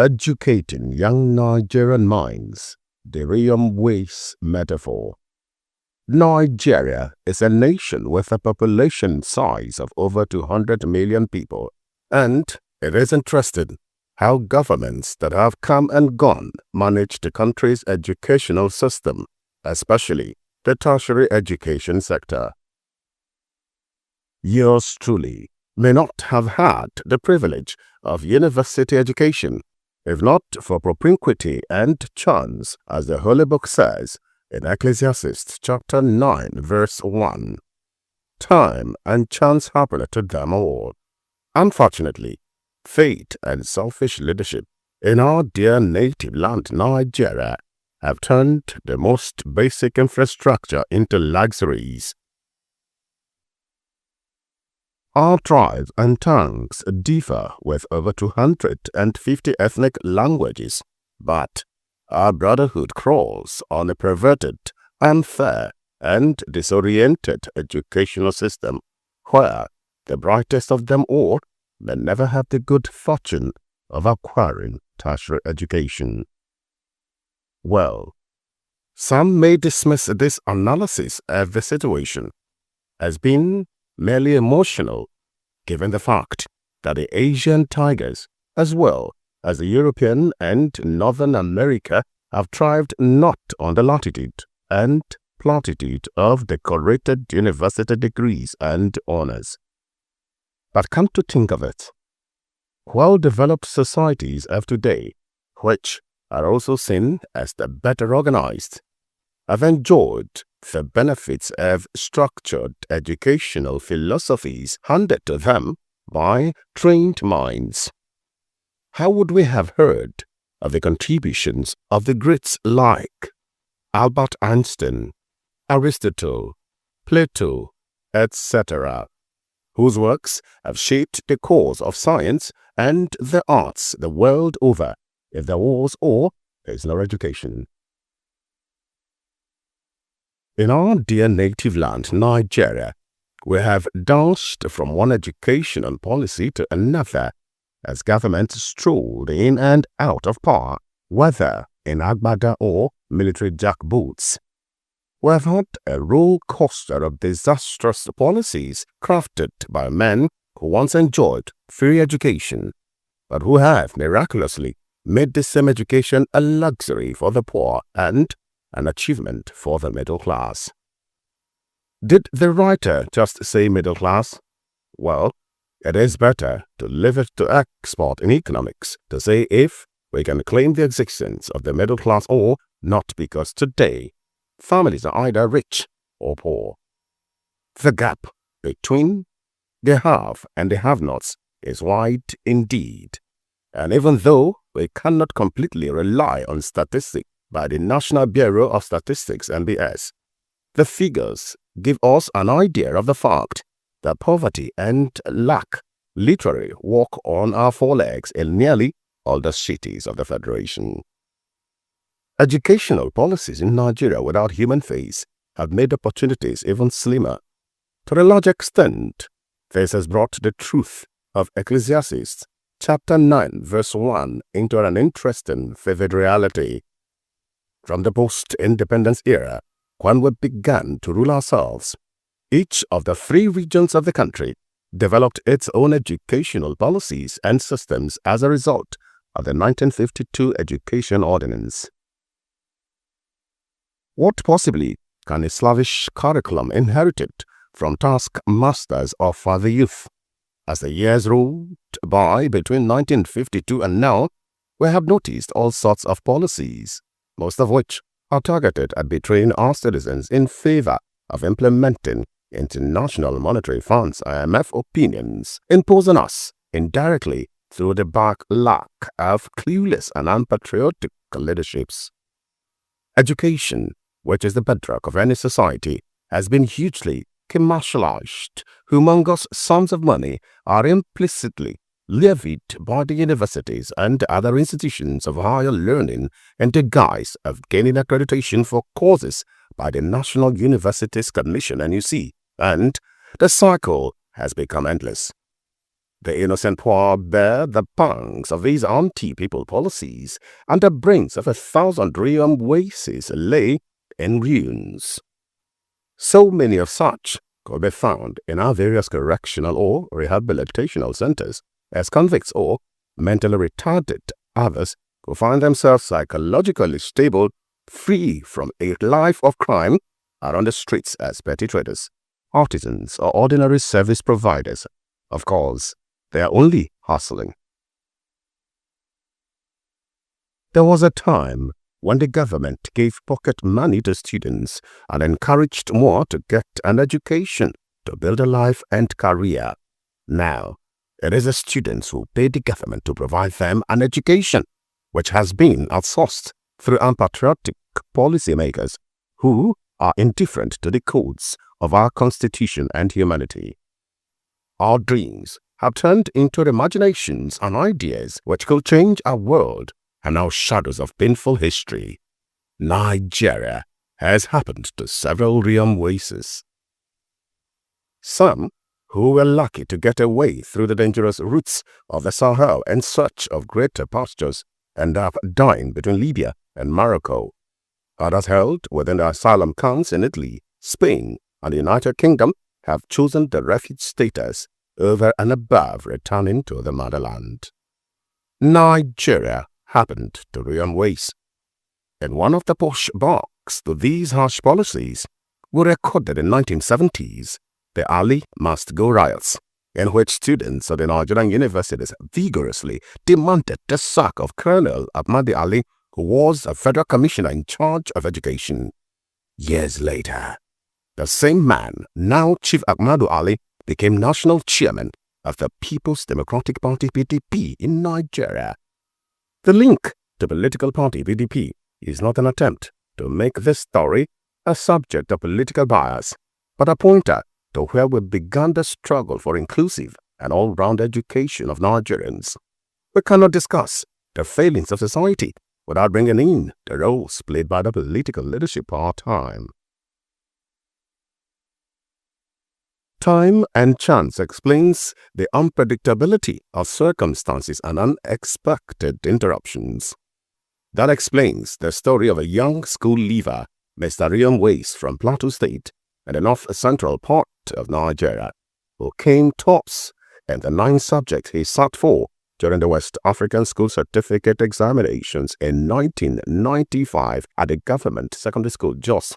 Educating young Nigerian minds, the Riyom Wase metaphor. Nigeria is a nation with a population size of over 200 million people, and it is interesting how governments that have come and gone manage the country's educational system, especially the tertiary education sector. Yours truly may not have had the privilege of university education, if not for propinquity and chance, as the Holy Book says in Ecclesiastes chapter 9 verse 1. Time and chance happened to them all. Unfortunately, fate and selfish leadership in our dear native land Nigeria have turned the most basic infrastructure into luxuries. Our tribes and tongues differ with over 250 ethnic languages, but our brotherhood crawls on a perverted, unfair, and disoriented educational system where the brightest of them all may never have the good fortune of acquiring tertiary education. Well, some may dismiss this analysis of the situation as being merely emotional, given the fact that the Asian tigers, as well as the European and Northern America, have thrived not on the latitude and platitude of decorated university degrees and honors. But come to think of it, well-developed societies of today, which are also seen as the better organized, have enjoyed the benefits of structured educational philosophies handed to them by trained minds. How would we have heard of the contributions of the greats like Albert Einstein, Aristotle, Plato, etc., whose works have shaped the course of science and the arts the world over, if there was or is no education? In our dear native land, Nigeria, we have danced from one educational policy to another as governments strolled in and out of power, whether in agbada or military jackboots. We have had a rollercoaster of disastrous policies crafted by men who once enjoyed free education, but who have miraculously made the same education a luxury for the poor and an achievement for the middle class. Did the writer just say middle class? Well, it is better to leave it to expert in economics to say if we can claim the existence of the middle class or not, because today families are either rich or poor. The gap between the have and the have-nots is wide indeed. And even though we cannot completely rely on statistics by the National Bureau of Statistics (NBS), the figures give us an idea of the fact that poverty and lack literally walk on our forelegs in nearly all the cities of the Federation. Educational policies in Nigeria without human face have made opportunities even slimmer. To a large extent, this has brought the truth of Ecclesiastes chapter 9 verse 1 into an interesting vivid reality. From the post-independence era, when we began to rule ourselves, each of the 3 regions of the country developed its own educational policies and systems as a result of the 1952 Education Ordinance. What possibly can a slavish curriculum inherited from taskmasters offer the youth? As the years rolled by between 1952 and now, we have noticed all sorts of policies, most of which are targeted at betraying our citizens in favor of implementing International Monetary Fund's IMF opinions, imposing us indirectly through the back lack of clueless and unpatriotic leaderships. Education, which is the bedrock of any society, has been hugely commercialized. Humongous sums of money are implicitly levied by the universities and other institutions of higher learning in the guise of gaining accreditation for courses by the National Universities Commission (NUC), and the cycle has become endless. The innocent poor bear the pangs of these anti-people policies, and the brains of 1,000 Riyom Wases lay in ruins. So many of such could be found in our various correctional or rehabilitational centers as convicts or mentally retarded. Others who find themselves psychologically stable, free from a life of crime, are on the streets as petty traders, artisans, or ordinary service providers. Of course, they are only hustling. There was a time when the government gave pocket money to students and encouraged more to get an education to build a life and career. Now, it is the students who pay the government to provide them an education, which has been outsourced through unpatriotic policymakers who are indifferent to the codes of our Constitution and humanity. Our dreams have turned into imaginations and ideas which could change our world, and now shadows of painful history. Nigeria has happened to several Riyom Wases. Some who were lucky to get away through the dangerous routes of the Sahel in search of greater pastures end up dying between Libya and Morocco. Others held within the asylum camps in Italy, Spain, and the United Kingdom have chosen the refuge status over and above returning to the motherland. Nigeria happened to Riyom Wase. In one of the pushbacks to these harsh policies were recorded in 1970s the Ali Must Go riots, in which students of the Nigerian universities vigorously demanded the sack of Colonel Ahmadi Ali, who was a federal commissioner in charge of education. Years later, the same man, now Chief Ahmadu Ali, became national chairman of the People's Democratic Party (PDP) in Nigeria. The link to political party PDP is not an attempt to make this story a subject of political bias, but a pointer to where we began the struggle for inclusive and all-round education of Nigerians. We cannot discuss the failings of society without bringing in the roles played by the political leadership of our time. Time and chance explains the unpredictability of circumstances and unexpected interruptions. That explains the story of a young school leaver, Mr. Riyom Wase from Plateau State, in the north-central part of Nigeria, who came tops in the 9 subjects he sat for during the West African School Certificate examinations in 1995 at the Government Secondary School, Jos.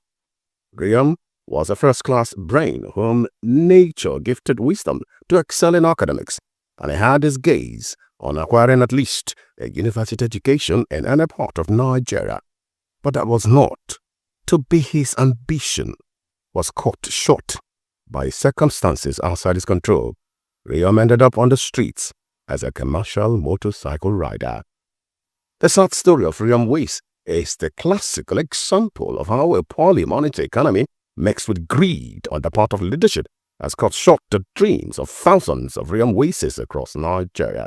Riyom was a first-class brain whom nature gifted wisdom to excel in academics, and he had his gaze on acquiring at least a university education in any part of Nigeria. But that was not to be his ambition. Was caught short by circumstances outside his control. Riyom ended up on the streets as a commercial motorcycle rider. The sad story of Riyom Wase is the classical example of how a poorly managed economy mixed with greed on the part of leadership has cut short the dreams of thousands of Riyom Wases across Nigeria.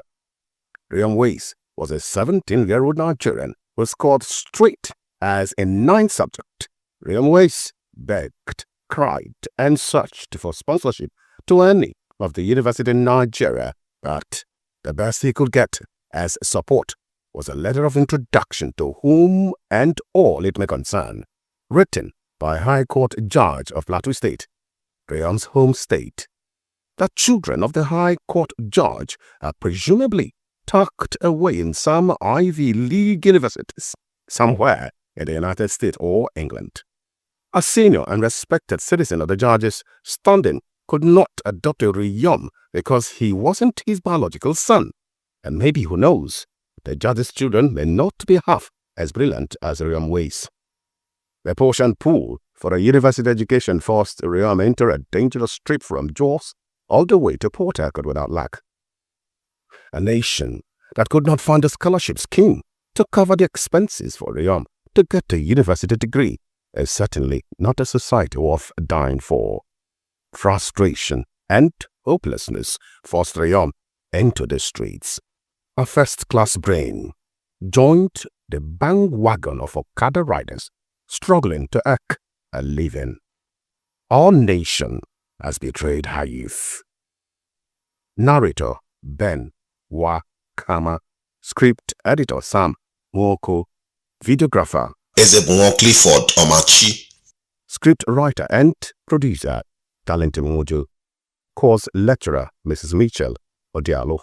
Riyom Wase was a 17-year-old Nigerian who scored straight as in 9 subjects. Riyom Wase begged, cried, and searched for sponsorship to any of the university in Nigeria, but the best he could get as support was a letter of introduction to whom and all it may concern, written by a High Court judge of Plateau State, Riyom's home state. The children of the High Court judge are presumably tucked away in some Ivy League universities, somewhere in the United States or England. A senior and respected citizen of the judge's standing could not adopt a Riyom because he wasn't his biological son. And maybe, who knows, the judge's children may not be half as brilliant as Riyom Wase. The push and pull for a university education forced Riyom into a dangerous trip from Jos all the way to Port Harcourt without luck. A nation that could not find a scholarship scheme to cover the expenses for Riyom to get a university degree is certainly not a society worth dying for. Frustration and hopelessness forced Riyom into the streets. A first-class brain joined the bandwagon of Okada riders struggling to earn a living. Our nation has betrayed her youth. Narrator Ben Wa Kama, script editor Sam Nwauju, videographer Clifford Omachi, script writer and producer Darlington Nwauju, course lecturer Mrs. Mitchell Odialo.